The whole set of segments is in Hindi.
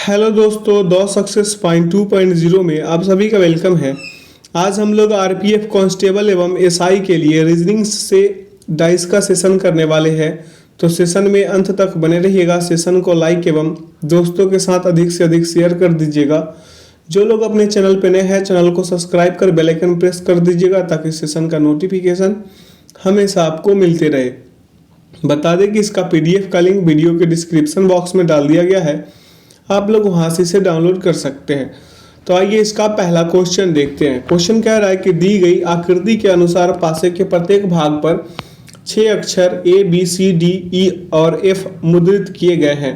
हेलो दोस्तों, दो सक्सेस पॉइंट 2.0 में आप सभी का वेलकम है। आज हम लोग आरपीएफ कांस्टेबल एवं एसआई के लिए रीजनिंग से डाइस का सेशन करने वाले हैं। तो सेशन में अंत तक बने रहिएगा। सेशन को लाइक एवं दोस्तों के साथ अधिक से अधिक शेयर कर दीजिएगा। जो लोग अपने चैनल पर नए हैं, चैनल को सब्सक्राइब कर बेल आइकन प्रेस कर दीजिएगा ताकि सेशन का नोटिफिकेशन हमेशा आपको मिलते रहे। बता दें कि इसका पीडीएफ का लिंक वीडियो के डिस्क्रिप्शन बॉक्स में डाल दिया गया है, आप लोग वहां से इसे डाउनलोड कर सकते हैं। तो आइए इसका पहला क्वेश्चन देखते हैं। क्वेश्चन कह रहा है कि दी गई आकृति के अनुसार पासे के प्रत्येक भाग पर 6 अक्षर ए बी सी डी ई और एफ मुद्रित किए गए हैं।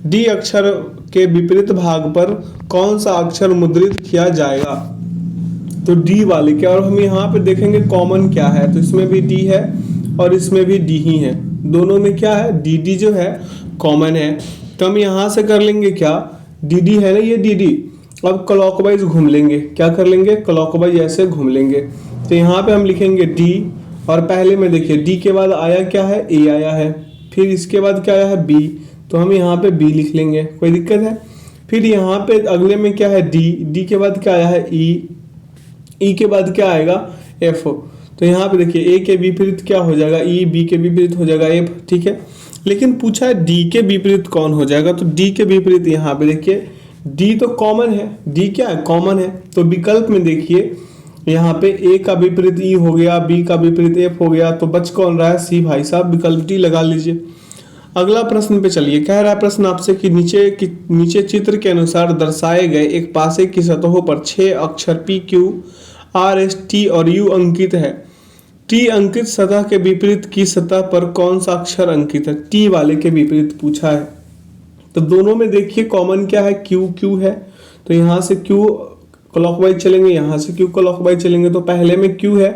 डी अक्षर के विपरीत भाग पर कौन सा अक्षर मुद्रित किया जाएगा? तो डी वाले क्या, और हम यहाँ पे देखेंगे कॉमन क्या है। तो इसमें भी डी है और इसमें भी डी ही है, दोनों में क्या है, डी डी जो है कॉमन है। तो हम यहाँ से कर लेंगे क्या, डी डी है ना, ये डी डी। अब क्लॉकवाइज घूम लेंगे, क्या कर लेंगे, क्लॉकवाइज ऐसे घूम लेंगे। तो यहाँ पे हम लिखेंगे डी, और पहले में देखिए डी के बाद आया क्या है, ए आया है। फिर इसके बाद क्या आया है, बी, तो हम यहाँ पे बी लिख लेंगे, कोई दिक्कत है। फिर यहाँ पे अगले में क्या है, डी, डी के बाद क्या आया है, ई, ई के बाद क्या आएगा, एफ। तो यहाँ पे देखिए ए के विपरीत क्या हो जाएगा, ई, बी के विपरीत हो जाएगा एफ, ठीक है। लेकिन पूछा है डी के विपरीत कौन हो जाएगा, तो डी के विपरीत यहाँ पे देखिए डी तो कॉमन है, डी क्या है, कॉमन है। तो विकल्प में देखिए यहाँ पे ए का विपरीत ई हो गया, बी का विपरीत एफ हो गया, तो बच कौन रहा है, सी। भाई साहब विकल्प डी लगा लीजिए। अगला प्रश्न पे चलिए। कह रहा है प्रश्न आपसे कि नीचे चित्र के अनुसार दर्शाए गए एक पासे की सतहों पर 6 अक्षर P Q R S T और यू अंकित है। टी अंकित सतह के विपरीत की सतह पर कौन सा अक्षर अंकित है? टी वाले के विपरीत पूछा है। तो दोनों में देखिए कॉमन क्या है, क्यू, क्यू है। तो यहाँ से क्यू क्लॉकवाइज चलेंगे, यहाँ से क्यू क्लॉकवाइज चलेंगे। तो पहले में क्यू है,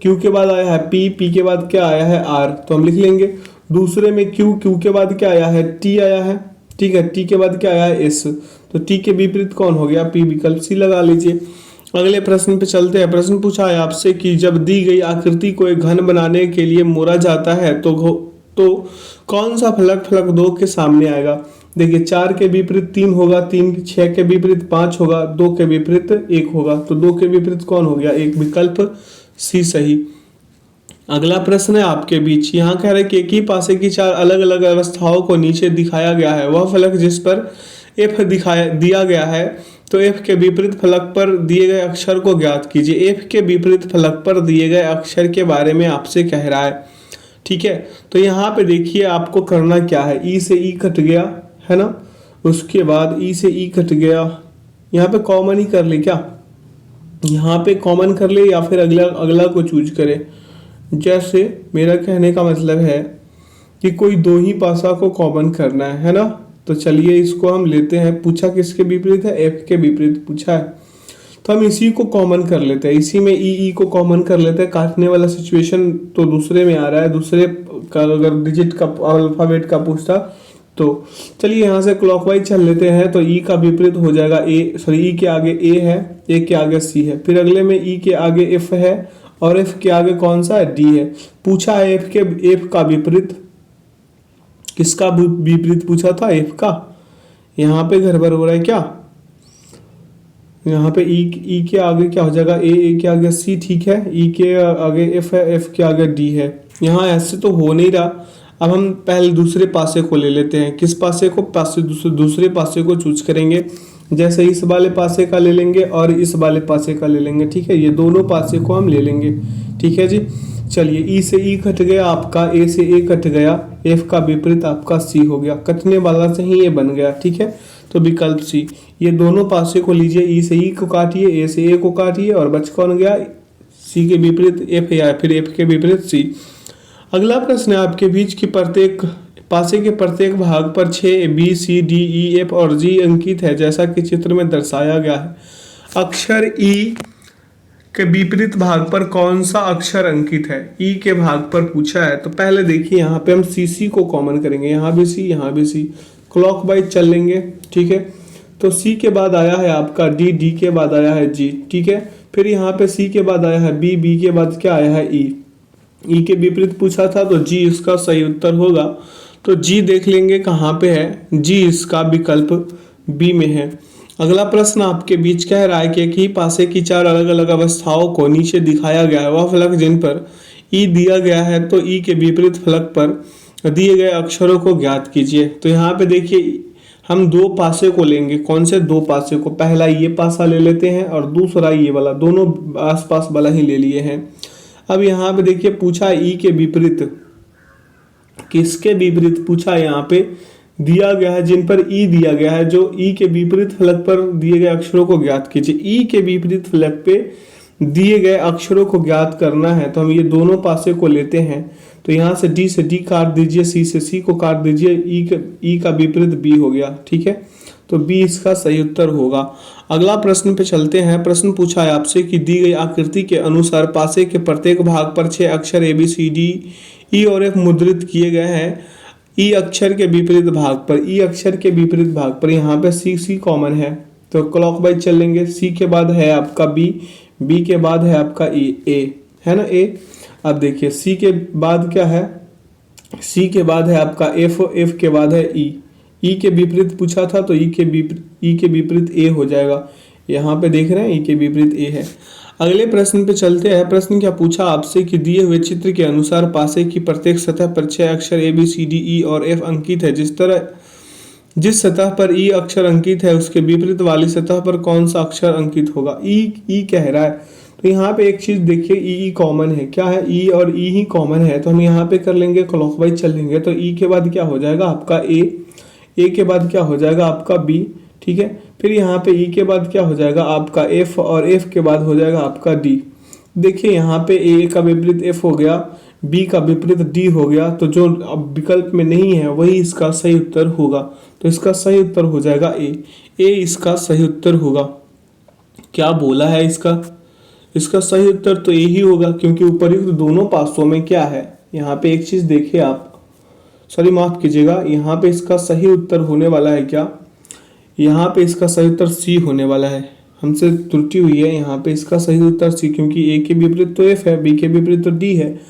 क्यू के बाद आया है पी, पी के बाद क्या आया है, आर, तो हम लिख लेंगे। दूसरे में क्यू, क्यू के बाद क्या आया है, टी आया है, ठीक है। टी के बाद क्या आया है, एस, तो टी के विपरीत कौन हो गया, पी, विकल्प सी लगा लीजिए। अगले प्रश्न पे चलते हैं। प्रश्न पूछा है आपसे कि जब दी गई आकृति को एक घन बनाने के लिए मोड़ा जाता है तो कौन सा फलक 2 के सामने आएगा? देखिए 4 के विपरीत 3 होगा, 6 के विपरीत 5 होगा, 2 के विपरीत 1 होगा। तो 2 के विपरीत कौन हो गया, 1, विकल्प सी सही। अगला प्रश्न है आपके बीच। यहाँ कह रहे हैं कि एक ही पासे की 4 अलग अलग अवस्थाओं को नीचे दिखाया गया है। वह फलक जिस पर एफ दिया गया है, तो एफ के विपरीत फलक पर दिए गए अक्षर को ज्ञात कीजिए। एफ के विपरीत फलक पर दिए गए अक्षर के बारे में आपसे कह रहा है, ठीक है। तो यहाँ पे देखिए आपको करना क्या है, ई से ई कट गया है ना, उसके बाद ई से ई कट गया। यहाँ पे कॉमन ही कर ले क्या, यहाँ पे कॉमन कर ले या फिर अगला को चूज करे। जैसे मेरा कहने का मतलब है कि कोई 2 ही पासा को कॉमन करना है ना। तो चलिए इसको हम लेते हैं। पूछा किसके विपरीत है, एफ के विपरीत पूछा है, तो हम इसी को कॉमन कर लेते हैं। इसी में ई को कॉमन कर लेते हैं। काटने वाला सिचुएशन तो दूसरे में आ रहा है, दूसरे का अगर डिजिट का अल्फाबेट का पूछता तो चलिए यहाँ से क्लॉकवाइज चल लेते हैं। तो ई का विपरीत हो जाएगा ई के आगे ए है, ए के आगे सी है, फिर अगले में ई के आगे एफ है और एफ के आगे कौन सा है, डी है। पूछा है एफ का विपरीत, किसका विपरीत पूछा था, एफ का। यहाँ पे गड़बड़ हो रहा है क्या, यहाँ पे ई के आगे क्या हो जाएगा, ए के आगे सी, ठीक है। ई के आगे एफ है, एफ के आगे डी है। यहाँ ऐसे तो हो नहीं रहा। अब हम पहले दूसरे पासे को ले लेते हैं। किस पासे को, दूसरे पासे को चूज करेंगे। जैसे इस वाले पासे का ले लेंगे और इस वाले पासे का ले लेंगे, ठीक है। ये दोनों पासे को हम ले लेंगे, ठीक है जी। चलिए ई से ई कट गया आपका, ए से ए कट गया, एफ का विपरीत आपका सी हो गया। कटने वाला से ही ये बन गया, ठीक है। तो विकल्प सी। ये दोनों पासे को लीजिए, ई से ई को काटिए, ए से ए को काटिए और बच कौन गया, सी के विपरीत एफ या फिर एफ के विपरीत सी। अगला प्रश्न है आपके बीच की प्रत्येक पासे के प्रत्येक भाग पर 6 B C D E F और जी अंकित है, जैसा कि चित्र में दर्शाया गया है। अक्षर ई के विपरीत भाग पर कौन सा अक्षर अंकित है? ई के भाग पर पूछा है। तो पहले देखिए यहाँ पे हम सी को कॉमन करेंगे, यहाँ भी सी, यहाँ भी सी, क्लॉकवाइज चल लेंगे, ठीक है। तो सी के बाद आया है आपका डी, डी के बाद आया है जी, ठीक है। फिर यहाँ पे सी के बाद आया है बी, बी के बाद क्या आया है ई, ई के विपरीत पूछा था तो जी इसका सही उत्तर होगा। तो जी देख लेंगे कहाँ पे है, जी इसका विकल्प बी में है। अगला प्रश्न आपके बीच कह रहा है कि एक ही पासे की 4 अलग अलग अवस्थाओं को नीचे दिखाया गया है, वह फलक जिन पर ई दिया गया है तो ई के विपरीत फलक पर दिए गए अक्षरों को ज्ञात कीजिए। तो यहाँ पे देखिए हम दो पासे को लेंगे। कौन से दो पासे को? पहला ये पासा ले लेते हैं और दूसरा ये वाला, दोनों आसपास वाला ही ले लिए हैं। अब यहाँ पे देखिए पूछा ई के विपरीत, किसके विपरीत पूछा? यहाँ पे दिया गया है जिन पर ई दिया गया है, जो ई के विपरीत फलक पर दिए गए अक्षरों को ज्ञात कीजिए। ई के विपरीत फलक पे दिए गए अक्षरों को ज्ञात करना है तो हम ये दोनों पासे को लेते हैं। तो यहाँ से डी काट दीजिए, सी से सी को काट दीजिए, ई का विपरीत बी हो गया। ठीक है, तो बी इसका सही उत्तर होगा। अगला प्रश्न पे चलते हैं। प्रश्न पूछा है आपसे कि दी गई आकृति के अनुसार पासे के प्रत्येक भाग पर 6 अक्षर ए बी सी डी ई और एफ मुद्रित किए गए हैं। ई अक्षर के विपरीत भाग पर, ई अक्षर के विपरीत भाग पर यहाँ पे सी कॉमन है तो क्लॉकवाइज चलेंगे। सी के बाद है आपका बी, बी के बाद है आपका ए है ना, ए। अब देखिए सी के बाद क्या है? सी के बाद है आपका एफ के बाद है ई के विपरीत पूछा था तो ई के विपरीत ए हो जाएगा। यहाँ पे देख रहे हैं ई के विपरीत ए है। अगले प्रश्न पे चलते हैं। प्रश्न क्या पूछा आपसे कि दिए हुए चित्र के अनुसार पासे की प्रत्येक सतह पर 6 अक्षर ए बी सी डी ई और एफ अंकित है। जिस सतह पर ई अक्षर अंकित है उसके विपरीत वाली सतह पर कौन सा अक्षर अंकित होगा? ई कह रहा है तो यहाँ पे एक चीज देखिए, ई कॉमन है। क्या है? ई और ई ही कॉमन है तो हम यहाँ पे कर लेंगे क्लॉकवाइज चलेंगे। तो ई के बाद क्या हो जाएगा आपका ए के बाद क्या हो जाएगा आपका बी। ठीक है, फिर यहाँ पे ई के बाद क्या हो जाएगा आपका एफ और एफ के बाद हो जाएगा आपका डी। देखिए यहाँ पे ए का विपरीत एफ हो गया, बी का विपरीत डी हो गया, तो जो अब विकल्प में नहीं है वही इसका सही उत्तर होगा। तो इसका सही उत्तर हो जाएगा ए इसका सही उत्तर होगा। क्या बोला है इसका सही उत्तर तो यही होगा, क्योंकि उपयुक्त दोनों पासों में क्या है? यहाँ पे एक चीज देखिए आप, सॉरी माफ कीजिएगा, यहाँ पे इसका सही उत्तर होने वाला है क्या? यहाँ पे इसका सही उत्तर सी होने वाला है। हमसे त्रुटि हुई है, यहाँ पे इसका सही उत्तर सी, क्योंकि ए के विपरीत तो एफ है, बी के विपरीत तो डी है,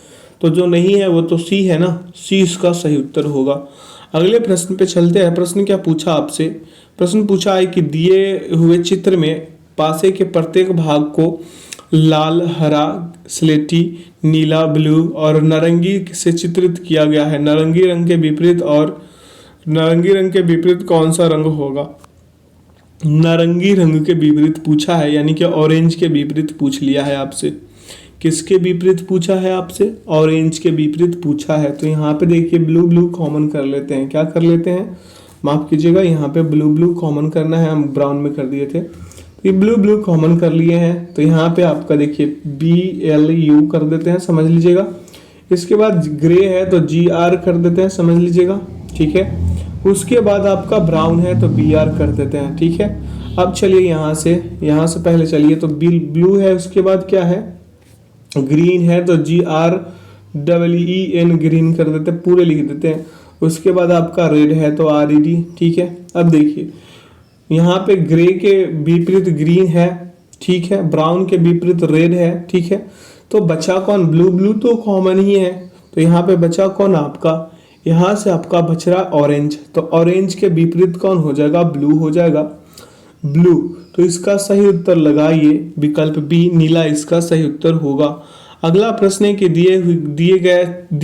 तो जो नहीं है वो तो सी है ना, सी इसका सही उत्तर होगा। अगले प्रश्न पे चलते हैं। प्रश्न क्या पूछा आपसे? प्रश्न पूछा है कि दिए हुए चित्र में पासे के प्रत्येक भाग को लाल, हरा, स्लेटी, नीला, ब्लू और नारंगी से चित्रित किया गया है। नारंगी रंग के विपरीत कौन सा रंग होगा? नारंगी रंग के विपरीत पूछा है, यानी कि ऑरेंज के विपरीत पूछ लिया है आपसे। किसके विपरीत पूछा है आपसे? ऑरेंज के विपरीत पूछा है। तो यहाँ पे देखिए ब्लू कॉमन कर लेते हैं। क्या कर लेते हैं? माफ कीजिएगा, यहाँ पे ब्लू कॉमन करना है, हम ब्राउन में कर दिए थे। तो ये ब्लू कॉमन कर लिए हैं तो यहाँ पे आपका देखिए BLU कर देते हैं, समझ लीजिएगा। इसके बाद ग्रे है तो GR कर देते हैं, समझ लीजिएगा। ठीक है, उसके बाद आपका ब्राउन है तो BR कर देते हैं। ठीक है, अब चलिए यहाँ से पहले चलिए तो ब्लू है, उसके बाद क्या है? ग्रीन है तो GREEN ग्रीन कर देते हैं, पूरे लिख देते हैं। उसके बाद आपका रेड है तो RED। ठीक है, अब देखिए यहाँ पे ग्रे के विपरीत ग्रीन है, ठीक है, ब्राउन के विपरीत रेड है। ठीक है, तो बचा कौन? ब्लू तो कॉमन ही है, तो यहाँ पे बचा कौन आपका? यहाँ से आपका बच रहा ऑरेंज, तो ऑरेंज के विपरीत कौन हो जाएगा? ब्लू हो जाएगा, ब्लू। तो इसका सही उत्तर लगाइए विकल्प बी, नीला इसका सही उत्तर होगा। अगला प्रश्न है कि दिए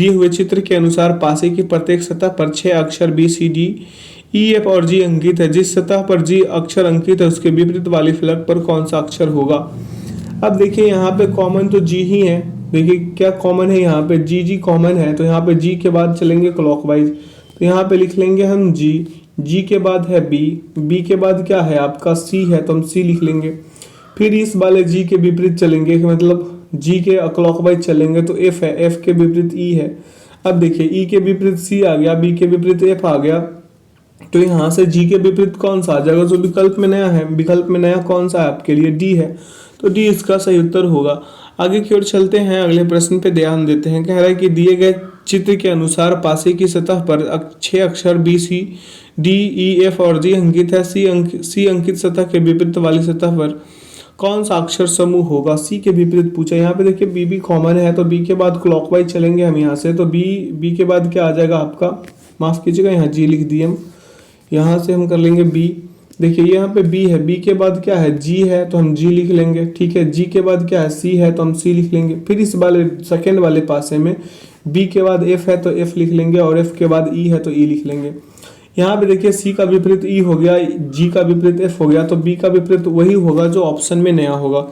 हुए चित्र के अनुसार पासे की प्रत्येक सतह पर 6 अक्षर BCD EF और G अंकित है। जिस सतह पर G अक्षर अंकित है उसके विपरीत वाली फलक पर कौन सा अक्षर होगा? अब देखिए यहाँ पे कॉमन तो G ही है। देखिए क्या कॉमन है यहाँ पे? G कॉमन है, तो यहाँ पे G के बाद चलेंगे क्लॉकवाइज। तो यहाँ पे लिख लेंगे हम G के बाद है B के बाद क्या है आपका? C है, तो हम C लिख लेंगे। फिर इस वाले G के विपरीत चलेंगे, मतलब G के क्लॉकवाइज चलेंगे तो F है, F के विपरीत E है। अब देखिए E के विपरीत C आ गया, B के विपरीत F आ गया, तो यहाँ से G के विपरीत कौन सा आ जाएगा? जो विकल्प में नया है, विकल्प में नया कौन सा है आपके लिए? D है, तो D इसका सही उत्तर होगा। आगे की ओर चलते हैं, अगले प्रश्न पे ध्यान देते हैं। कह रहा है कि दिए गए चित्र के अनुसार पासे की सतह पर 6 अक्षर BCDEF और G अंकित है। C अंकित सतह के विपरीत वाली सतह पर कौन सा अक्षर समूह होगा? C के विपरीत पूछा। यहाँ पे देखिए B कॉमन है, तो B के बाद क्लॉकवाइज चलेंगे हम यहाँ से, तो B के बाद क्या आ जाएगा आपका? माफ कीजिएगा, यहाँ G लिख दिए हम, यहाँ से हम कर लेंगे B। देखिए यहाँ पे बी है, बी के बाद क्या है जी है तो हम जी लिख लेंगे, ठीक है। जी के बाद क्या है सी है तो हम सी लिख लेंगे। फिर इस वाले सेकेंड वाले पासे में बी के बाद एफ है तो एफ लिख लेंगे और एफ के बाद ई है तो ई लिख लेंगे। यहाँ पे देखिए सी का विपरीत ई हो गया, जी का विपरीत एफ हो गया, तो बी का विपरीत वही होगा जो ऑप्शन में नया होगा।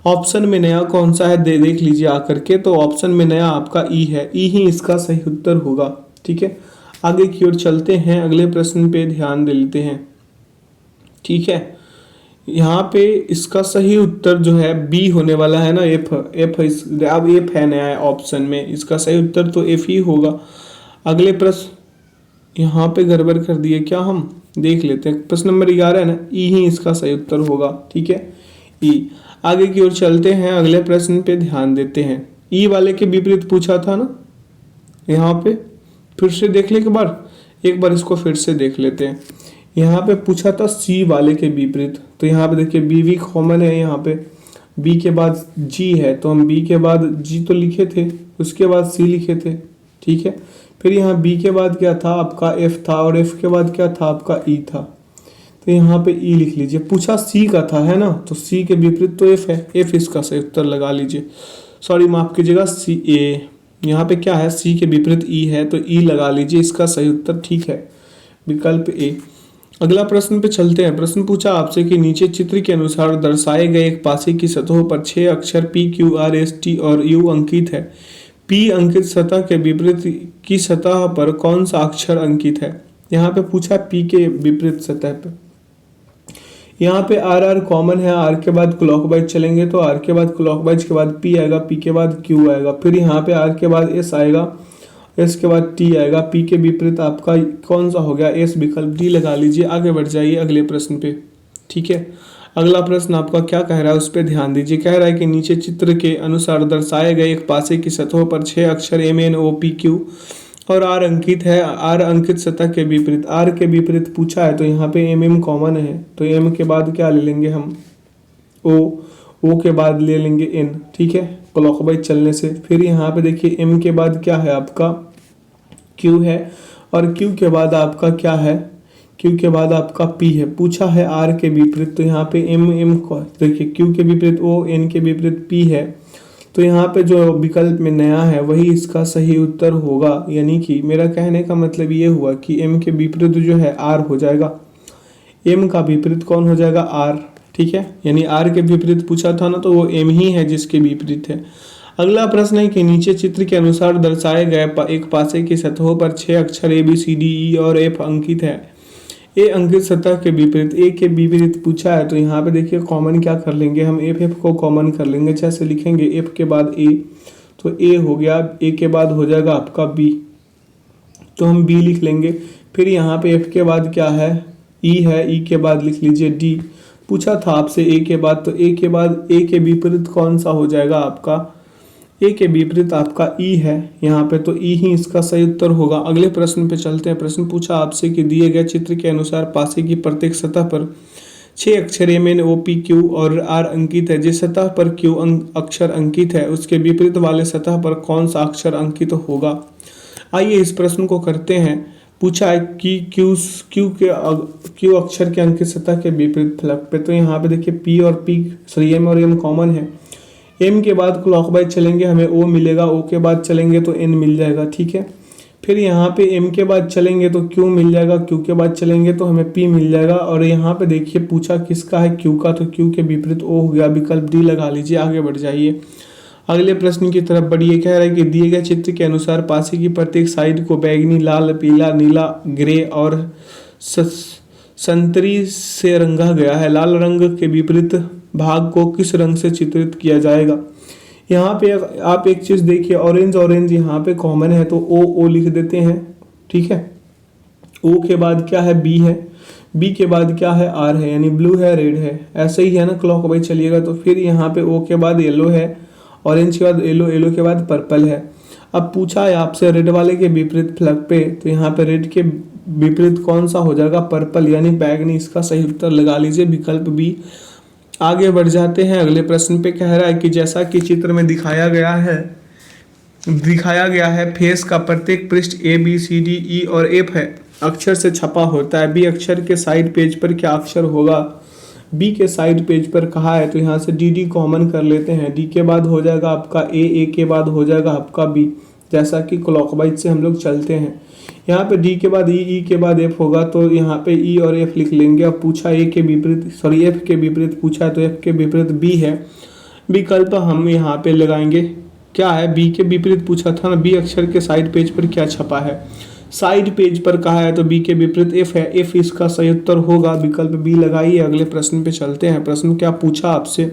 ऑप्शन में नया कौन सा है देख लीजिए आकर के, तो ऑप्शन में नया आपका ई है, ई ही इसका सही उत्तर होगा, ठीक है। आगे की ओर चलते हैं, अगले प्रश्न पे ध्यान दे लेते हैं, ठीक है। यहाँ पे इसका सही उत्तर जो है बी होने वाला है ना, एफ। अब एफ है नया ऑप्शन में, इसका सही उत्तर तो एफ ही होगा। अगले प्रश्न, यहाँ पे गड़बड़ कर दिए क्या, हम देख लेते हैं। प्रश्न नंबर 11 है ना, ई ही इसका सही उत्तर होगा, ठीक है, ई। आगे की ओर चलते हैं, अगले प्रश्न पे ध्यान देते हैं। ई वाले के विपरीत पूछा था ना, यहाँ पे फिर से देख ले एक बार इसको फिर से देख लेते हैं। यहाँ पे पूछा था सी वाले के विपरीत, तो यहाँ पे देखिए बी भी कॉमन है, यहाँ पे बी के बाद जी है तो हम बी के बाद जी तो लिखे थे, उसके बाद सी लिखे थे, ठीक है। फिर यहाँ बी के बाद क्या था आपका एफ था और एफ के बाद क्या था आपका ई था, तो यहाँ पे ई लिख लीजिए। पूछा सी का था है ना, तो सी के विपरीत तो एफ है, एफ इसका सही उत्तर लगा लीजिए। सॉरी माफ कीजिएगा, सी ए, यहाँ पे क्या है सी के विपरीत ई है तो ई लगा लीजिए, इसका सही उत्तर ठीक है विकल्प ए। अगला प्रश्न पे चलते हैं। प्रश्न पूछा आपसे कि नीचे चित्र के अनुसार दर्शाए गए एक पासे की सतहों पर 6 अक्षर P Q R S T और यू अंकित है। पी अंकित सतह के विपरीत की सतह पर कौन सा अक्षर अंकित है। यहाँ पे पूछा पी के विपरीत सतह पे, यहाँ पे आर आर कॉमन है, आर के बाद क्लॉकवाइज चलेंगे तो आर के बाद क्लॉकवाइज के बाद पी आएगा, पी के बाद क्यू आएगा, फिर यहाँ पे आर के बाद एस आएगा, एस के बाद टी आएगा, पी के विपरीत आपका कौन सा हो गया एस, विकल्प डी लगा लीजिए। आगे बढ़ जाइए अगले प्रश्न पे, ठीक है। अगला प्रश्न आपका क्या कह रहा है उस पर ध्यान दीजिए। कह रहा है कि नीचे चित्र के अनुसार दर्शाए गए एक पासे की सतहों पर 6 अक्षर M N O P Q और आर अंकित है। आर अंकित सतह के विपरीत, आर के विपरीत पूछा है तो यहाँ पे एम एम कॉमन है, तो एम के बाद क्या ले लेंगे हम ओ के बाद ले लेंगे एन, ठीक है, क्लॉकवाइज चलने से। फिर यहाँ पे देखिए एम के बाद क्या है आपका क्यू है और क्यू के बाद आपका क्या है, क्यू के बाद आपका पी है। पूछा है आर के विपरीत, तो यहाँ पे एम को देखिए, क्यू के विपरीत ओ, एन के विपरीत पी है, तो यहाँ पे जो विकल्प में नया है वही इसका सही उत्तर होगा। यानी कि मेरा कहने का मतलब ये हुआ कि एम के विपरीत जो है आर हो जाएगा, एम का विपरीत कौन हो जाएगा आर, ठीक है। यानी आर के विपरीत पूछा था ना, तो वो एम ही है जिसके विपरीत है। अगला प्रश्न है कि नीचे चित्र के अनुसार दर्शाए गए एक पासे की सतहों पर 6 अक्षर ए बी सी डी ई और एफ अंकित है। ए अंकित सतह के विपरीत, ए के विपरीत पूछा है तो यहाँ पे देखिए कॉमन क्या कर लेंगे हम, एफ को कॉमन कर लेंगे, जैसे लिखेंगे एफ के बाद ए, तो ए हो गया, ए के बाद हो जाएगा आपका बी, तो हम बी लिख लेंगे। फिर यहाँ पे एफ के बाद क्या है ई है, ई के बाद लिख लीजिए डी। पूछा था आपसे ए के बाद, तो ए के बाद ए के विपरीत कौन सा हो जाएगा आपका, ए के विपरीत आपका ई है यहाँ पे, तो ई ही इसका सही उत्तर होगा। अगले प्रश्न पे चलते हैं। प्रश्न पूछा आपसे कि दिए गए चित्र के अनुसार पासे की प्रत्येक सतह पर 6 अक्षर M N O P Q और आर अंकित है। जिस सतह पर क्यू अक्षर अंकित है उसके विपरीत वाले सतह पर कौन सा अक्षर अंकित होगा। आइए इस प्रश्न को करते हैं। पूछा है कि क्यू अक्षर के अंकित सतह के विपरीत फलक पे, तो यहाँ पे देखिए पी और पी सॉरी एम और एम कॉमन है। एम के बाद क्लॉकवाइज चलेंगे हमें ओ मिलेगा, ओ के बाद चलेंगे तो एन मिल जाएगा, ठीक है। फिर यहाँ पे एम के बाद चलेंगे तो क्यू मिल जाएगा, क्यू के बाद चलेंगे तो हमें पी मिल जाएगा। और यहाँ पे देखिए पूछा किसका है क्यू का, तो क्यू के विपरीत ओ हो गया, विकल्प डी लगा लीजिए। आगे बढ़ जाइए अगले प्रश्न की तरफ बढ़िए। कह रहा है कि दिए गए चित्र के अनुसार पासे की प्रत्येक साइड को बैगनी, लाल, पीला, नीला, ग्रे और संतरी से रंगा गया है। लाल रंग के विपरीत भाग को किस रंग से चित्रित किया जाएगा। यहाँ पे आप एक चीज देखिए, ऑरेंज यहाँ पे कॉमन है तो ओ लिख देते हैं, ठीक है। ओ के बाद क्या है बी है, बी के बाद क्या है आर है, यानी ब्लू है रेड है, ऐसे ही है ना क्लॉकवाइज चलिएगा। तो फिर यहाँ पे ओ के बाद येलो है, ऑरेंज के बाद येलो, येलो के बाद पर्पल है। अब पूछा है आपसे रेड वाले के विपरीत फ्लग पे, तो यहाँ पे रेड के विपरीत कौन सा हो जाएगा पर्पल, यानी बैगनी, इसका सही उत्तर लगा लीजिए, विकल्प बी। आगे बढ़ जाते हैं अगले प्रश्न पे। कह रहा है कि जैसा कि चित्र में दिखाया गया है फेस का प्रत्येक पृष्ठ ए बी सी डी ई और एफ है। अक्षर से छपा होता है। बी अक्षर के साइड पेज पर क्या अक्षर होगा? बी के साइड पेज पर कहा है तो यहाँ से डी डी कॉमन कर लेते हैं। डी के बाद हो जाएगा आपका ए के बाद हो जाएगा आपका बी, जैसा कि क्लॉकवाइज से हम लोग चलते हैं। यहाँ पे डी के बाद ई के बाद एफ होगा तो यहाँ पे ई और एफ लिख लेंगे। अब पूछा ए के विपरीत, सॉरी एफ के विपरीत पूछा है तो एफ के विपरीत बी है। विकल्प हम यहाँ पे लगाएंगे, क्या है? बी के विपरीत पूछा था ना, बी अक्षर के साइड पेज पर क्या छपा है? साइड पेज पर कहा है तो बी के विपरीत एफ है, एफ इसका सही उत्तर होगा। विकल्प बी लगाइए। अगले प्रश्न पे चलते हैं। प्रश्न क्या पूछा आपसे?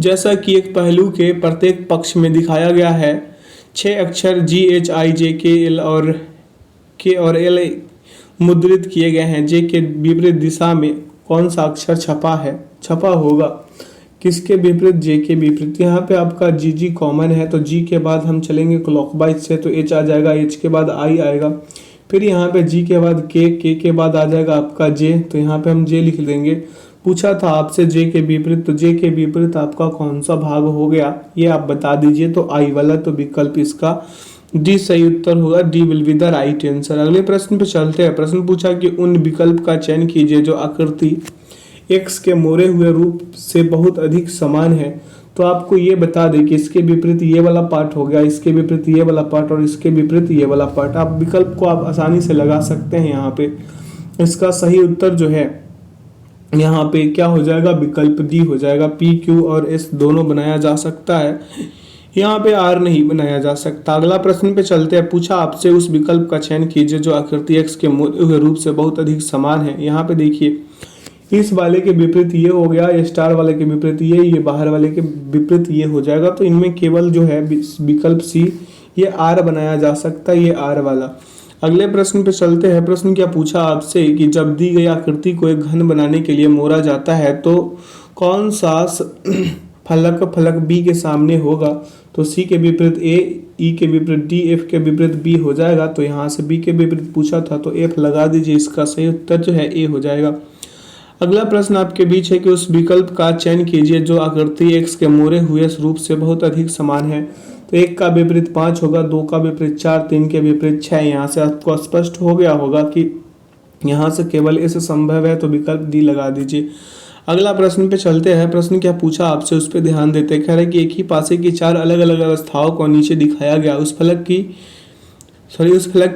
जैसा कि एक पहलू के प्रत्येक पक्ष में दिखाया गया है, 6 अक्षर के और एल मुद्रित किए गए हैं। जे के विपरीत दिशा में कौन सा अक्षर छपा होगा? किसके विपरीत? जे के विपरीत। यहाँ पे आपका जी कॉमन है तो जी के बाद हम चलेंगे क्लॉकवाइज से तो एच आ जाएगा, एच के बाद आई आएगा। फिर यहाँ पे जी के बाद के बाद आ जाएगा आपका जे, तो यहाँ पे हम जे लिख देंगे। पूछा था आपसे जे के विपरीत, तो जे के विपरीत आपका कौन सा भाग हो गया ये आप बता दीजिए। तो आई वाला, तो विकल्प इसका डी सही उत्तर होगा। D will be the right answer. अगले प्रश्न पे चलते हैं। प्रश्न पूछा कि उन विकल्प का चयन कीजिए जो आकृति एक्स के मोड़े हुए रूप से बहुत अधिक समान है। तो आपको ये बता दें कि इसके विपरीत ये वाला पार्ट हो गया, इसके विपरीत ये वाला पार्ट और इसके विपरीत ये वाला पार्ट। आप विकल्प को आप आसानी से लगा सकते हैं। यहाँ पे इसका सही उत्तर जो है यहाँ पे क्या हो जाएगा? विकल्प डी हो जाएगा। पी क्यू और एस दोनों बनाया जा सकता है, यहाँ पे आर नहीं बनाया जा सकता। अगला प्रश्न पे चलते हैं। पूछा आपसे उस विकल्प का चयन कीजिए जो आकृति एक्स के मोड़े हुए रूप से बहुत अधिक समान है। यहाँ पे देखिए, इस वाले के विपरीत ये हो गया, ये स्टार वाले के विपरीत ये बाहर वाले के विपरीत ये हो जाएगा। तो इनमें केवल जो है विकल्प सी ये आर बनाया जा सकता है, ये आर वाला। अगले प्रश्न पे चलते हैं। प्रश्न क्या पूछा आपसे कि जब दी गई आकृति को एक घन बनाने के लिए मोड़ा जाता है तो कौन सा फलक बी के सामने होगा? तो सी के विपरीत ए, ई के विपरीत डी, एफ के विपरीत बी हो जाएगा। तो यहाँ से बी के विपरीत पूछा था तो एफ लगा दीजिए। इसका सही उत्तर जो है ए हो जाएगा। अगला प्रश्न आपके बीच है कि उस विकल्प का चयन कीजिए जो आकृति एक्स के मोड़े हुए रूप से बहुत अधिक समान है। तो 1 का विपरीत 5 होगा, 2 का विपरीत 4, 3 के विपरीत 6। यहाँ से आपको स्पष्ट हो गया होगा कि यहाँ से केवल ऐसे संभव है, तो विकल्प डी लगा दीजिए। अगला प्रश्न पे चलते हैं। प्रश्न क्या पूछा आपसे उस पर ध्यान देते हैं। कह रहे कि एक ही पासे की 4 अलग अलग अवस्थाओं को नीचे दिखाया गया। उस फलक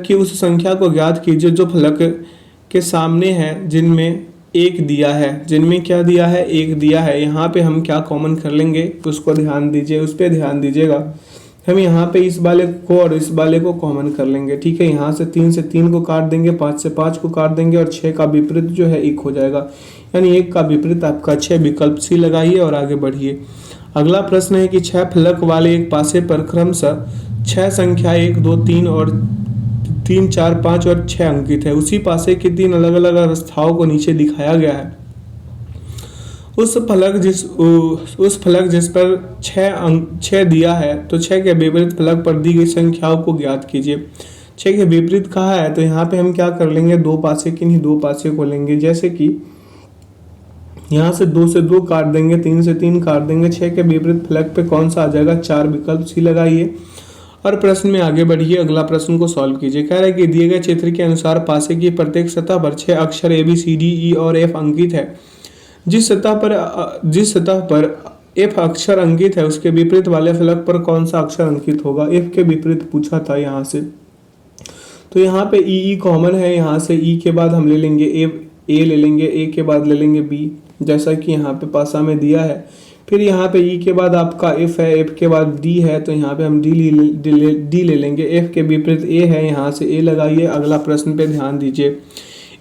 की उस संख्या को ज्ञात कीजिए जो फलक के सामने है जिनमें एक दिया है। जिनमें क्या दिया है? एक दिया है। यहाँ पे हम क्या कॉमन कर लेंगे उसको ध्यान दीजिए, उस पर ध्यान दीजिएगा। हम यहाँ पे इस वाले को और इस वाले को कॉमन कर लेंगे, ठीक है। यहाँ से 3 से 3 को काट देंगे, 5 से 5 को काट देंगे और 6 का विपरीत जो है 1 हो जाएगा, यानी 1 का विपरीत आपका 6। विकल्प सी लगाइए और आगे बढ़िए। अगला प्रश्न है कि 6 फलक वाले एक पासे पर क्रमशः 6 संख्या 1, 2, 3 और 3, 4, 5 और 6 अंकित है। उसी पासे की 3 अलग अलग अवस्थाओं को नीचे दिखाया गया है। उस फलक जिस पर 6 दिया है तो 6 के विपरीत फलक पर दी गई संख्याओं को ज्ञात कीजिए। 6 के विपरीत कहा है तो यहाँ पे हम क्या कर लेंगे? 2 पासे की नहीं 2 पासे को लेंगे। जैसे कि यहाँ से 2 से 2 काट देंगे, 3 से 3 काट देंगे। 6 के विपरीत फलक पे कौन सा आ जाएगा? 4। विकल्प सी लगाइए और प्रश्न में आगे बढ़िए। अगला प्रश्न को सॉल्व कीजिए। कह रहा है कि दिए गए चित्र के अनुसार पासे की प्रत्येक सतह पर 6 अक्षर ए बी सी डी ई और एफ अंकित है। जिस सतह पर एफ अक्षर अंकित है उसके विपरीत वाले फलक पर कौन सा अक्षर अंकित होगा? एफ के विपरीत पूछा था यहाँ से। तो यहाँ पे ई कॉमन है, यहाँ से ई के बाद हम ले लेंगे ए ले लेंगे, ए के बाद ले लेंगे बी, जैसा कि यहाँ पे पासा में दिया है। फिर यहाँ पे ई के बाद आपका एफ है, एफ के बाद डी है, तो यहाँ पे हम डी ले लेंगे। एफ के विपरीत ए है, यहाँ से ए लगाइए। अगला प्रश्न पे ध्यान दीजिए,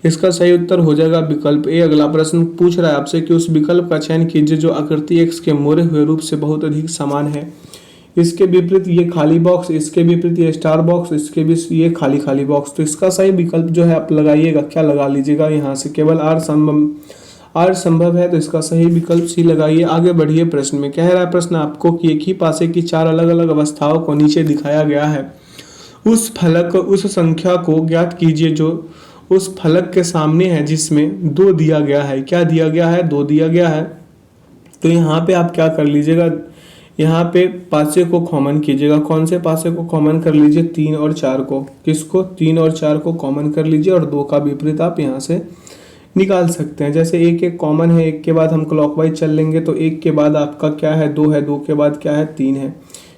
इसका सही उत्तर हो जाएगा विकल्प ए। अगला प्रश्न पूछ रहा है आपसे कि उस विकल्प का चयन कीजिए जो आकृति एक्स के मोड़े हुए रूप से बहुत अधिक समान है। इसके विपरीत ये खाली बॉक्स, इसके विपरीत ये स्टार बॉक्स, इसके भी ये खाली बॉक्स। तो इसका सही विकल्प जो है आप लगाइएगा, क्या लगा लीजिएगा? यहाँ से केवल आर संभव है, तो इसका सही विकल्प सी लगाइए। आगे बढ़िए। प्रश्न में कह रहा है प्रश्न आपको कि एक ही पासे की 4 अलग अलग अवस्थाओं को नीचे दिखाया गया है। उस संख्या को ज्ञात कीजिए जो उस फलक के सामने है जिसमें 2 दिया गया है। क्या दिया गया है? 2 दिया गया है। तो यहाँ पे आप क्या कर लीजिएगा, यहाँ पे पासे को कॉमन कीजिएगा। कौन से पासे को कॉमन कर लीजिए? 3 और 4 को। किसको? 3 और 4 को कॉमन कर लीजिए और 2 का विपरीत आप यहाँ से निकाल सकते हैं। जैसे एक एक कॉमन है, एक के बाद हम क्लॉकवाइज चल लेंगे तो एक के बाद आपका क्या है? 2 है, 2 के बाद क्या है? 3 है।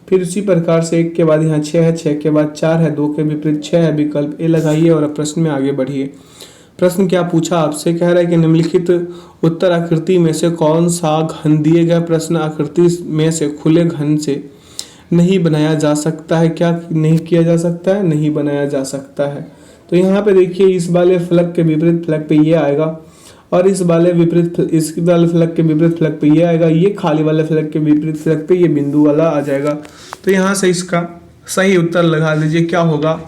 फिर उसी प्रकार से एक के बाद यहाँ 6 है, 6 के बाद 4 है, 2 के विपरीत 6 है। विकल्प ए लगाइए और प्रश्न में आगे बढ़िए। प्रश्न क्या पूछा आपसे? कह रहा है कि निम्नलिखित उत्तर आकृति में से कौन सा घन दिए गए प्रश्न आकृति में से खुले घन से नहीं बनाया जा सकता है? क्या नहीं किया जा सकता है? नहीं बनाया जा सकता है। तो यहाँ पे देखिए, इस वाले फलक के विपरीत फलक पे ये आएगा और इस वाले फलक के विपरीत फलक पे ये आएगा। ये खाली वाले फलक के विपरीत फलक पे ये बिंदु वाला आ जाएगा। तो यहाँ से इसका सही उत्तर लगा लीजिए। क्या होगा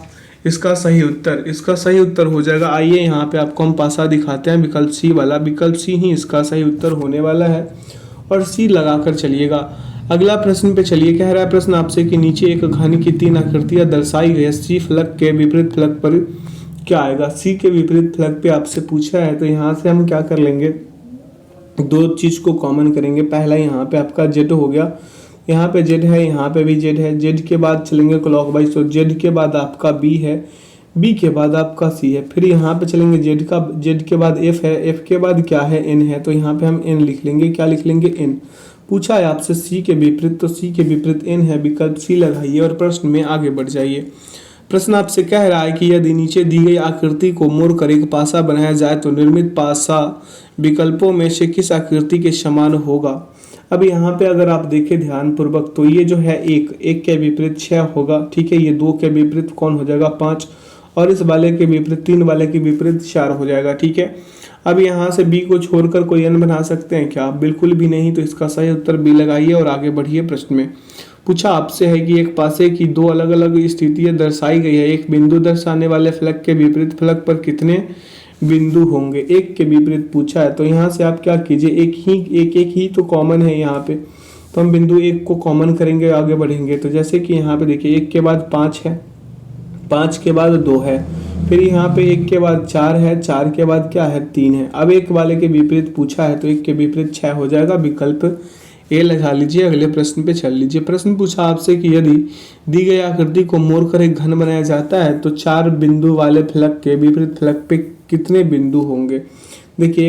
इसका सही उत्तर? इसका सही उत्तर हो जाएगा, आइए यहाँ पे आपको हम पासा दिखाते हैं, विकल्प सी वाला। विकल्प सी ही इसका सही उत्तर होने वाला है और सी लगाकर चलिएगा। अगला प्रश्न पे चलिए। कह रहा है प्रश्न आपसे कि नीचे एक घन की 3 आकृतियां दर्शाई गई है, सी फलक के विपरीत फलक पर क्या आएगा? सी के विपरीत फलक पे आपसे पूछा है तो यहाँ से हम क्या कर लेंगे? 2 चीज को कॉमन करेंगे। पहला यहाँ पे आपका जेड हो गया, यहाँ पे जेड है, यहाँ पे भी जेड है। जेड के बाद चलेंगे क्लॉकवाइज तो जेड के बाद आपका बी है, बी के बाद आपका सी है। फिर यहाँ पे चलेंगे जेड के बाद एफ है, एफ के बाद क्या है? एन है। तो यहाँ पे हम एन लिख लेंगे। क्या लिख लेंगे? एन। पूछा है आपसे सी के विपरीत तो सी के विपरीत एन है। विकल्प सी लगाइए और प्रश्न में आगे बढ़ जाइए। प्रश्न आपसे कह रहा है कि यदि नीचे दी गई आकृति को मोड़कर एक पासा बनाया जाए तो निर्मित पासा विकल्पों में से किस आकृति के समान होगा? अब यहाँ पे अगर आप देखें ध्यान पूर्वक तो ये जो है एक के विपरीत 6 होगा, ठीक है। ये 2 के विपरीत कौन हो जाएगा? 5 और इस वाले के विपरीत 3 वाले के विपरीत 4 हो जाएगा, ठीक है। अब यहाँ से बी को छोड़कर कोई एन बना सकते हैं क्या? बिल्कुल भी नहीं। तो इसका सही उत्तर बी लगाइए और आगे बढ़िए। प्रश्न में पूछा आपसे है कि एक पासे की 2 अलग अलग स्थितियां दर्शाई गई है, एक बिंदु दर्शाने वाले फलक के विपरीत फलक पर कितने बिंदु होंगे? एक के विपरीत पूछा है तो यहाँ से आप क्या कीजिए? एक ही तो कॉमन है यहाँ पे, तो हम बिंदु 1 को कॉमन करेंगे, आगे बढ़ेंगे। तो जैसे कि यहाँ पे देखिए 1 के बाद 5 है, 5 के बाद 2 है, फिर यहाँ पे 1 के बाद 4 है, 4 के बाद क्या है? 3 है। अब एक वाले के विपरीत पूछा है तो 1 के विपरीत 6 हो जाएगा। विकल्प ए लगा लीजिए। अगले प्रश्न पे चल लीजिए। प्रश्न पूछा आपसे कि यदि दी गई आकृति को मोड़कर एक घन बनाया जाता है तो 4 बिंदु वाले फलक के विपरीत फलक पे कितने बिंदु होंगे? देखिए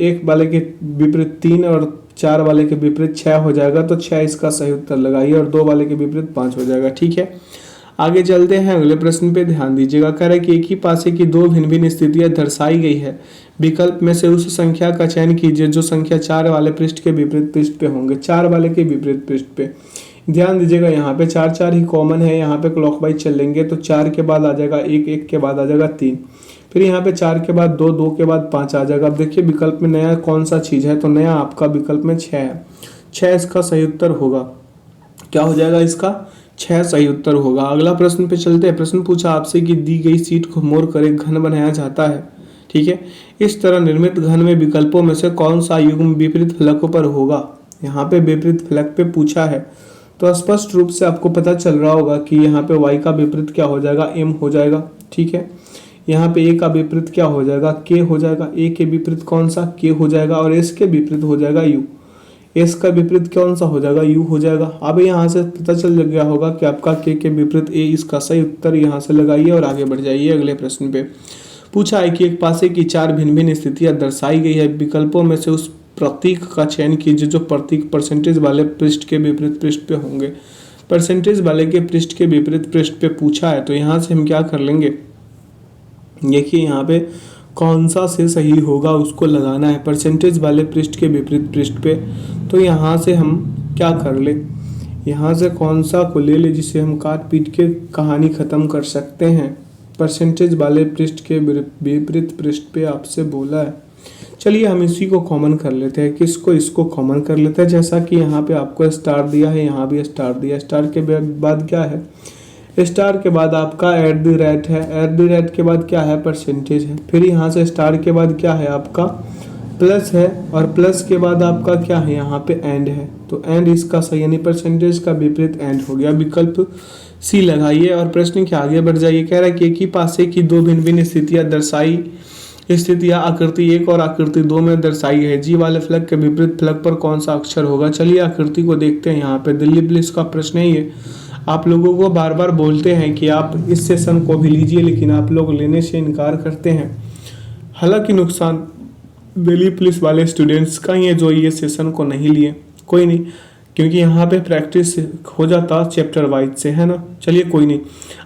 एक वाले के विपरीत 3 और 4 वाले के विपरीत 6 हो जाएगा, तो 6 इसका सही उत्तर लगाइए और 2 वाले के विपरीत 5 हो जाएगा, ठीक है। आगे चलते हैं, अगले प्रश्न पे ध्यान दीजिएगा। कह रहा है कि एक ही पासे की 2 भिन्न भिन्न स्थितियां दर्शाई गई है, विकल्प में से उस संख्या का चयन कीजिए जो संख्या 4 वाले पृष्ठ के विपरीत पृष्ठ पे होंगे। 4 वाले के विपरीत पृष्ठ पे ध्यान दीजिएगा, यहाँ पे 4 ही कॉमन है। यहाँ पे क्लॉकवाइज चलेंगे तो 4 के बाद आ जाएगा 1, 1 के बाद आ जाएगा 3, फिर यहाँ पे 4 के बाद 2, 2 के बाद 5 आ जाएगा। अब देखिए विकल्प में नया कौन सा चीज है, तो नया आपका विकल्प में 6 है। 6 इसका सही उत्तर होगा। क्या हो जाएगा इसका? 6 सही उत्तर होगा। अगला प्रश्न पे चलते हैं। प्रश्न पूछा आपसे कि दी गई शीट को मोड़कर एक घन बनाया जाता है, ठीक है। इस तरह निर्मित घन में विकल्पों में से कौन सा युग्म विपरीत फलकों पर होगा? यहाँ पे विपरीत फलक पे पूछा है तो स्पष्ट रूप से आपको पता चल रहा होगा कि यहाँ पे y का विपरीत क्या हो जाएगा? m हो जाएगा, ठीक है। यहाँ पे a का विपरीत क्या हो जाएगा? k हो जाएगा। a के विपरीत कौन सा? k हो जाएगा और s के विपरीत हो जाएगा u। s का विपरीत कौन सा हो जाएगा? u हो जाएगा। अब यहाँ से पता चल गया होगा कि आपका k के विपरीत a, इसका सही उत्तर यहाँ से लगाइए और आगे बढ़ जाइए। अगले प्रश्न पे पूछा है कि एक पासे की 4 भिन्न भिन्न स्थितियां दर्शाई गई है, विकल्पों में से उस प्रतीक का चयन कीजिए जो प्रतीक परसेंटेज वाले पृष्ठ के विपरीत पृष्ठ पे होंगे। परसेंटेज वाले के पृष्ठ के विपरीत पृष्ठ पे पूछा है तो यहाँ से हम क्या कर लेंगे? देखिए यहाँ पे कौन सा से सही होगा उसको लगाना है, परसेंटेज वाले पृष्ठ के विपरीत पृष्ठ पे। तो यहाँ से हम क्या कर ले, यहाँ से कौन सा को ले ले जिसे हम काट पीट के कहानी खत्म कर सकते हैं। परसेंटेज वाले पृष्ठ के विपरीत पृष्ठ पे आपसे बोला है। चलिए हम इसी को कॉमन कर लेते हैं। किसको? इसको कॉमन कर लेते हैं। जैसा कि यहाँ पे आपको स्टार दिया है, यहाँ भी स्टार दिया। स्टार के बाद क्या है? स्टार के बाद आपका एट द रेट है, एट द रेट के बाद क्या है? परसेंटेज है। फिर यहाँ से स्टार के बाद क्या है? आपका प्लस है और प्लस के बाद आपका क्या है? यहाँ पे एंड है। तो एंड इसका सही, यानी परसेंटेज का विपरीत एंड हो गया। विकल्प सी लगाइए और प्रश्न के आगे बढ़ जाइए। कह रहा है कि एक ही पासे की 2 भिन्न भिन्न स्थितियां दर्शाई स्थितियां आकृति 1 और आकृति 2 में दर्शाई है। जी वाले फलक के विपरीत फलक पर कौन सा अक्षर होगा। चलिए आकृति को देखते हैं। यहाँ पे दिल्ली पुलिस का प्रश्न है ये। आप लोगों को बार बार बोलते हैं कि आप इस सेशन को भी लीजिए, लेकिन आप लोग लेने से इनकार करते हैं। हालांकि नुकसान दिल्ली पुलिस वाले स्टूडेंट्स का ही है जो ये सेशन को नहीं लिए। कोई नहीं, क्योंकि यहाँ पे प्रैक्टिस हो जाता चैप्टर वाइज से, है ना। चलिए कोई नहीं,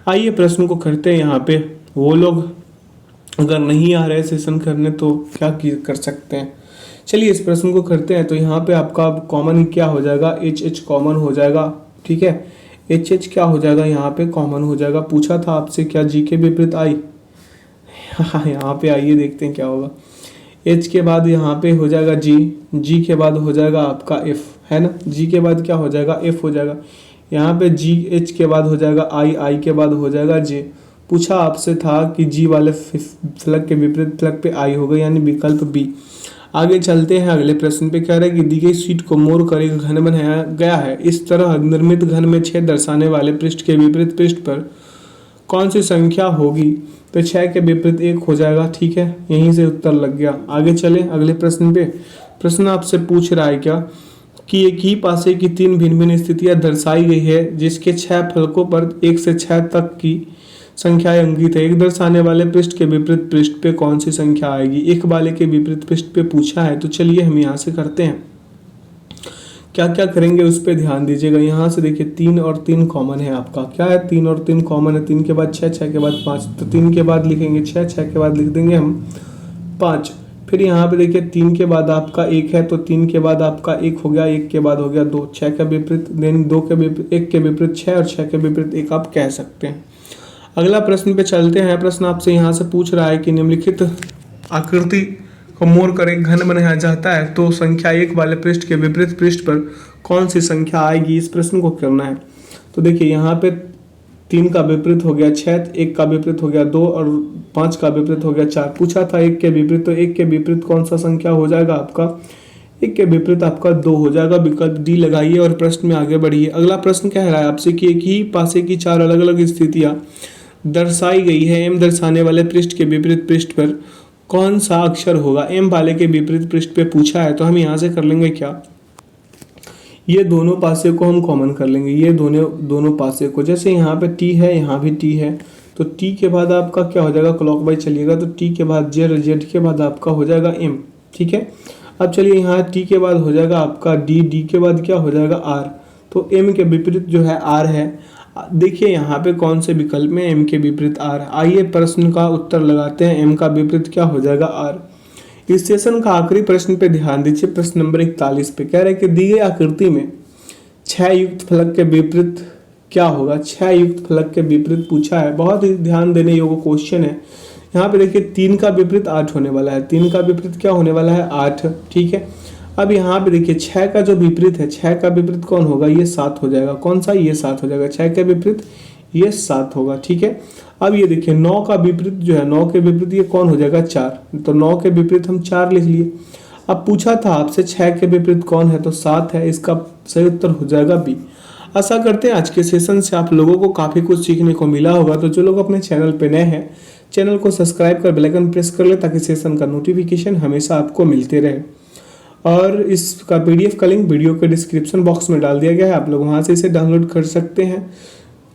आइए प्रश्न को करते हैं। यहाँ पे वो लोग अगर नहीं आ रहे सेशन करने तो क्या कर सकते हैं। चलिए इस प्रश्न को करते हैं। तो यहाँ पे आपका कॉमन क्या हो जाएगा, एच कॉमन हो जाएगा, ठीक है। एच क्या हो जाएगा, यहाँ पे कॉमन हो जाएगा। पूछा था आपसे क्या जी के विपरीत आई, हाँ यहाँ पे आइए देखते हैं क्या होगा। एच के बाद यहाँ पे हो जाएगा जी के बाद हो जाएगा आपका एफ, है ना। जी के बाद क्या हो जाएगा, एफ हो जाएगा। यहाँ पे जी, एच के बाद हो जाएगा आई के बाद हो जाएगा जे। पूछा आपसे था कि जी वाले फलक के विपरीत फलक पे आई होगा, यानी विकल्प बी। आगे चलते हैं अगले प्रश्न पे। कह रहा है कि दी गई शीट को मोड़ कर एक घन बनाया गया है। इस तरह निर्मित घन में 6 दर्शाने वाले पृष्ठ के विपरीत पृष्ठ पर कौन सी संख्या होगी। तो 6 के विपरीत 1 हो जाएगा, ठीक है। यहीं से उत्तर लग गया। आगे चले अगले प्रश्न पे। प्रश्न आपसे पूछ रहा है क्या कि एक ही पासे की 3 भिन्न भिन्न स्थितियां दर्शाई गई है, जिसके 6 फलकों पर 1 से 6 तक की संख्याएं अंकित है। एक दर्शाने वाले पृष्ठ के विपरीत पृष्ठ पे कौन सी संख्या आएगी। एक वाले के विपरीत पृष्ठ पे पूछा है, तो चलिए हम यहाँ से करते हैं। क्या क्या करेंगे उस पर ध्यान दीजिएगा। यहाँ से देखिए 3 और 3 कॉमन है आपका। क्या है, 3 और 3 कॉमन है। 3 के बाद 6, 6 के बाद 5, तो 3 के बाद लिखेंगे 6, 6 के बाद लिख देंगे हम 5। फिर यहाँ पे देखिए 3 के बाद आपका 1 है, तो 3 के बाद आपका 1 हो गया, 1 के बाद हो गया 2, 6 के विपरीत, देन 2 के विपरीत, 1 के विपरीत 6 और 6 के विपरीत 1 आप कह सकते हैं। अगला प्रश्न पे चलते हैं। प्रश्न आपसे यहाँ से पूछ रहा है कि निम्नलिखित आकृति को मोड़ कर एक घन बनाया जाता है, तो संख्या 1 वाले पृष्ठ के विपरीत पृष्ठ पर कौन सी संख्या आएगी। इस प्रश्न को करना है। तो देखिए यहाँ पे 3 का विपरीत हो गया 6, 1 का विपरीत हो गया 2 और 5 का विपरीत हो गया 4। पूछा था 1 के विपरीत, तो 1 के विपरीत कौन सा संख्या हो जाएगा आपका, 1 के विपरीत आपका 2 हो जाएगा। विकल्प डी लगाइए और प्रश्न में आगे बढ़िए। अगला प्रश्न कह रहा है आपसे कि एक ही पासे की 4 अलग अलग स्थितियां दर्शाई गई है। एम दर्शाने वाले पृष्ठ के विपरीत पृष्ठ पर कौन सा अक्षर होगा। एम वाले के विपरीत पृष्ठ पे पूछा है, तो हम यहाँ से कर लेंगे क्या, ये दोनों पासे को हम कॉमन कर लेंगे। ये दोनों पासे को, जैसे यहाँ पे टी है, यहाँ भी टी है, तो टी के बाद आपका क्या हो जाएगा, क्लॉकवाइज चलिएगा, तो टी के बाद जेड, जेड के बाद आपका हो जाएगा एम, ठीक है। अब चलिए यहाँ टी के बाद हो जाएगा आपका डी, डी के बाद क्या हो जाएगा आर, तो एम के विपरीत जो है आर है। देखिए यहाँ पे कौन से विकल्प में एम के विपरीत आर। आइए प्रश्न का उत्तर लगाते हैं। एम का विपरीत क्या हो जाएगा आर। इस सेशन का आखिरी प्रश्न पे ध्यान दीजिए। प्रश्न नंबर 41 पे कह रहे हैं कि दी गई आकृति में 6 युक्त फलक के विपरीत क्या होगा। 6 युक्त फलक के विपरीत पूछा है, बहुत ही ध्यान देने योग्य क्वेश्चन है। यहाँ पे देखिए 3 का विपरीत 8 होने वाला है। 3 का विपरीत क्या होने वाला है, 8, ठीक है। अब यहाँ पे देखिए 6 का जो विपरीत है, 6 का विपरीत कौन होगा, ये 7 हो जाएगा। कौन सा, ये 7 हो जाएगा। 6 के विपरीत ये 7 होगा, ठीक है। अब ये देखिए 9 का विपरीत जो है, 9 के विपरीत ये कौन हो जाएगा, 4, तो 9 के विपरीत हम 4 लिख लिए। अब पूछा था आपसे 6 के विपरीत कौन है, तो 7 है। इसका सही उत्तर हो जाएगा बी। आशा करते हैं आज के सेशन से आप लोगों को काफ़ी कुछ सीखने को मिला होगा। तो जो लोग अपने चैनल पे नए हैं, चैनल को सब्सक्राइब कर बेल आइकन प्रेस कर ले, ताकि सेशन का नोटिफिकेशन हमेशा आपको मिलते रहे। और इसका PDF का लिंक वीडियो के डिस्क्रिप्शन बॉक्स में डाल दिया गया है, आप लोग वहाँ से इसे डाउनलोड कर सकते हैं।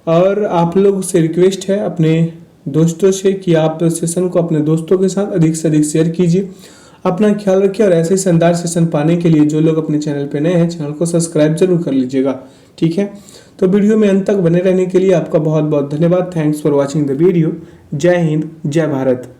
और आप लोग से रिक्वेस्ट है अपने दोस्तों से कि आप सेशन को अपने दोस्तों के साथ अधिक से अधिक शेयर कीजिए। अपना ख्याल रखिए और ऐसे ही शानदार सेशन पाने के लिए जो लोग अपने चैनल पे नए हैं, चैनल को सब्सक्राइब जरूर कर लीजिएगा, ठीक है। तो वीडियो में अंत तक बने रहने के लिए आपका बहुत बहुत धन्यवाद। Thanks for watching the video. जय हिंद, जय भारत।